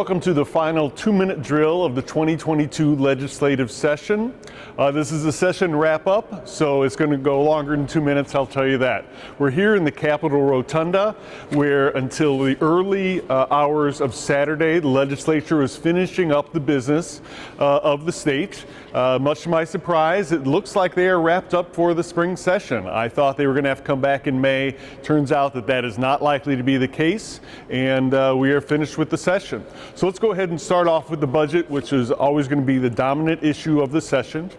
Welcome to the final 2-minute drill of the 2022 legislative session. This is a session wrap-up, so it's going to go longer than 2 minutes, I'll tell you that. We're here in the Capitol Rotunda, where until the early hours of Saturday, the legislature was finishing up the business of the state. Much to my surprise, it looks like they are wrapped up for the spring session. I thought they were going to have to come back in May. Turns out that that is not likely to be the case, and we are finished with the session. So let's go ahead and start off with the budget, which is always going to be the dominant issue of the session.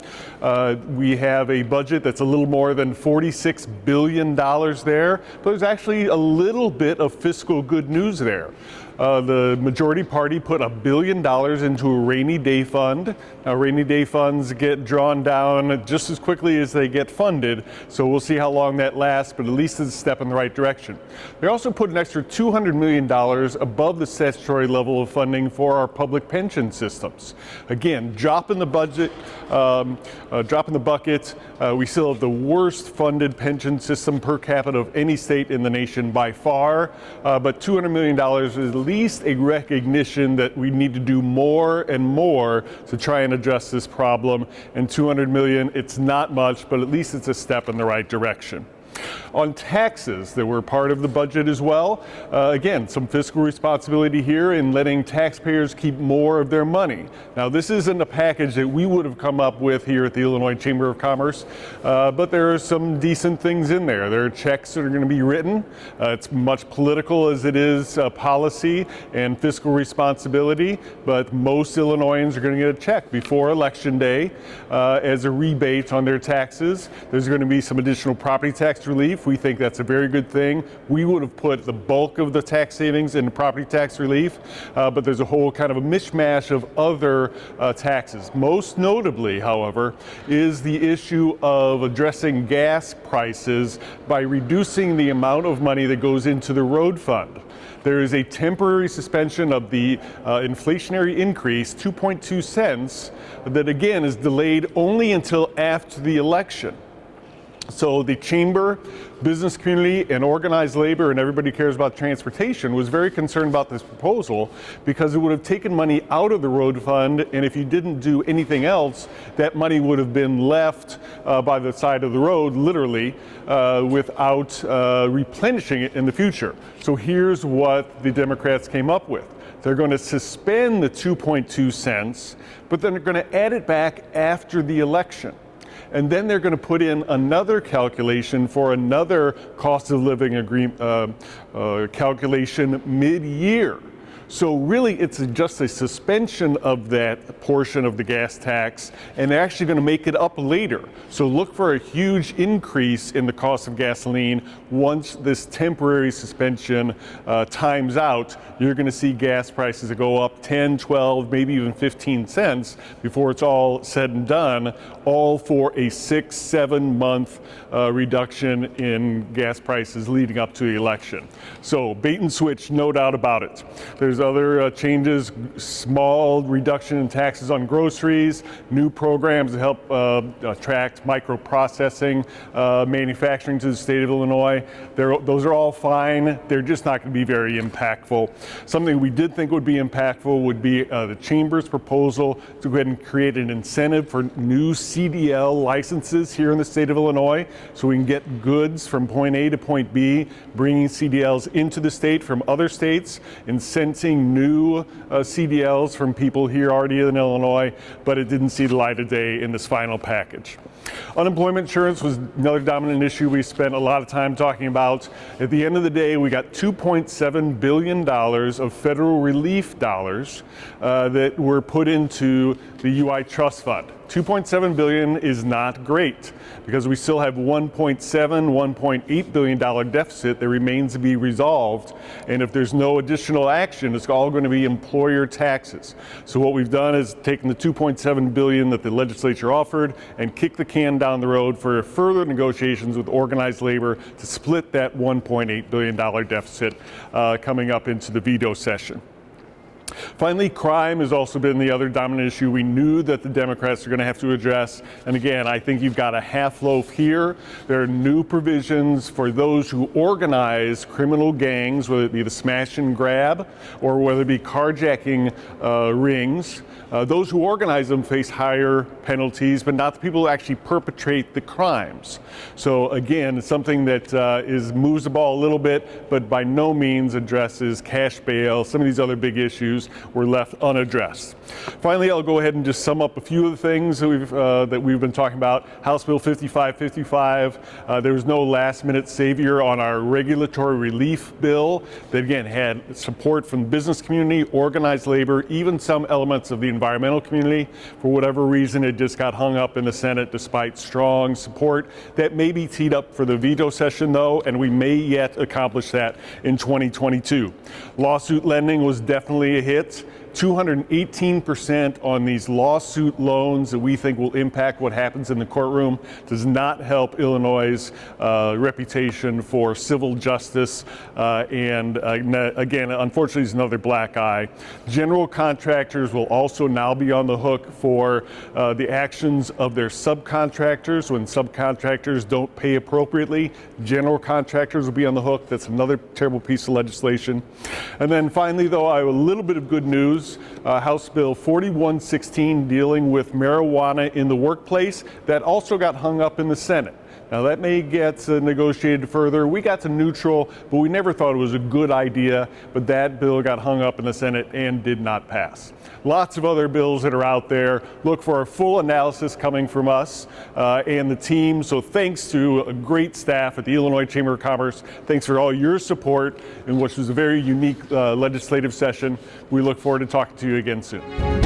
We have a budget that's a little more than $46 billion there, but there's actually a little bit of fiscal good news there. The majority party put $1 billion into a rainy day fund. Now, rainy day funds get drawn down just as quickly as they get funded, so we'll see how long that lasts, but at least it's a step in the right direction. They also put an extra $200 million above the statutory level of funding for our public pension systems. Again, drop in the budget, drop in the bucket. We still have the worst funded pension system per capita of any state in the nation by far, but $200 million is at least a recognition that we need to do more and more to try and address this problem. And $200 million, it's not much, but at least it's a step in the right direction. On taxes that were part of the budget as well, again, some fiscal responsibility here in letting taxpayers keep more of their money. Now, this isn't a package that we would have come up with here at the Illinois Chamber of Commerce, but there are some decent things in there. There are checks that are going to be written. It's much political as it is policy and fiscal responsibility, but most Illinoisans are going to get a check before Election Day as a rebate on their taxes. There's going to be some additional property tax relief. We think that's a very good thing. We would have put the bulk of the tax savings in property tax relief, but there's a whole kind of a mishmash of other taxes. Most notably, however, is the issue of addressing gas prices by reducing the amount of money that goes into the road fund. There is a temporary suspension of the inflationary increase, 2.2 cents, that again is delayed only until after the election. So the chamber, business community, and organized labor, and everybody who cares about transportation was very concerned about this proposal because it would have taken money out of the road fund, and if you didn't do anything else, that money would have been left by the side of the road, literally, without replenishing it in the future. So here's what the Democrats came up with. They're going to suspend the 2.2 cents, but then they're going to add it back after the election. And then they're going to put in another calculation for another cost of living calculation mid-year. So really, it's just a suspension of that portion of the gas tax, and they're actually going to make it up later. So look for a huge increase in the cost of gasoline once this temporary suspension times out. You're going to see gas prices go up 10, 12, maybe even 15 cents before it's all said and done, all for a 6-7 month reduction in gas prices leading up to the election. So bait and switch, no doubt about it. There's other changes, small reduction in taxes on groceries, new programs to help attract microprocessing manufacturing to the state of Illinois. Those are all fine. They're just not going to be very impactful. Something we did think would be impactful would be the Chamber's proposal to go ahead and create an incentive for new CDL licenses here in the state of Illinois so we can get goods from point A to point B, bringing CDLs into the state from other states, incenting new CDLs from people here already in Illinois, but it didn't see the light of day in this final package. Unemployment insurance was another dominant issue we spent a lot of time talking about. At the end of the day, we got $2.7 billion of federal relief dollars that were put into the UI Trust Fund. $2.7 billion is not great because we still have $1.8 billion deficit that remains to be resolved. And if there's no additional action, it's all going to be employer taxes. So what we've done is taken the $2.7 billion that the legislature offered and kicked the can down the road for further negotiations with organized labor to split that $1.8 billion deficit coming up into the veto session. Finally, crime has also been the other dominant issue we knew that the Democrats are going to have to address. And again, I think you've got a half loaf here. There are new provisions for those who organize criminal gangs, whether it be the smash and grab or whether it be carjacking rings. Those who organize them face higher penalties, but not the people who actually perpetrate the crimes. So again, it's something that moves the ball a little bit, but by no means addresses cash bail. Some of these other big issues were left unaddressed. Finally, I'll go ahead and just sum up a few of the things that we've been talking about. House Bill 5555, there was no last-minute savior on our regulatory relief bill that, again, had support from the business community, organized labor, even some elements of the environmental community. For whatever reason, it just got hung up in the Senate despite strong support. That may be teed up for the veto session, though, and we may yet accomplish that in 2022. Lawsuit lending was definitely a hit. 218% on these lawsuit loans that we think will impact what happens in the courtroom. Does not help Illinois' reputation for civil justice. And again, unfortunately, is another black eye. General contractors will also now be on the hook for the actions of their subcontractors. When subcontractors don't pay appropriately, general contractors will be on the hook. That's another terrible piece of legislation. And then finally, though, I have a little bit of good news. House Bill 4116 dealing with marijuana in the workplace, that also got hung up in the Senate. Now that may get negotiated further. We got to neutral, but we never thought it was a good idea, but that bill got hung up in the Senate and did not pass. Lots of other bills that are out there. Look for a full analysis coming from us and the team. So thanks to a great staff at the Illinois Chamber of Commerce. Thanks for all your support in what was a very unique legislative session. We look forward to talking to you again soon.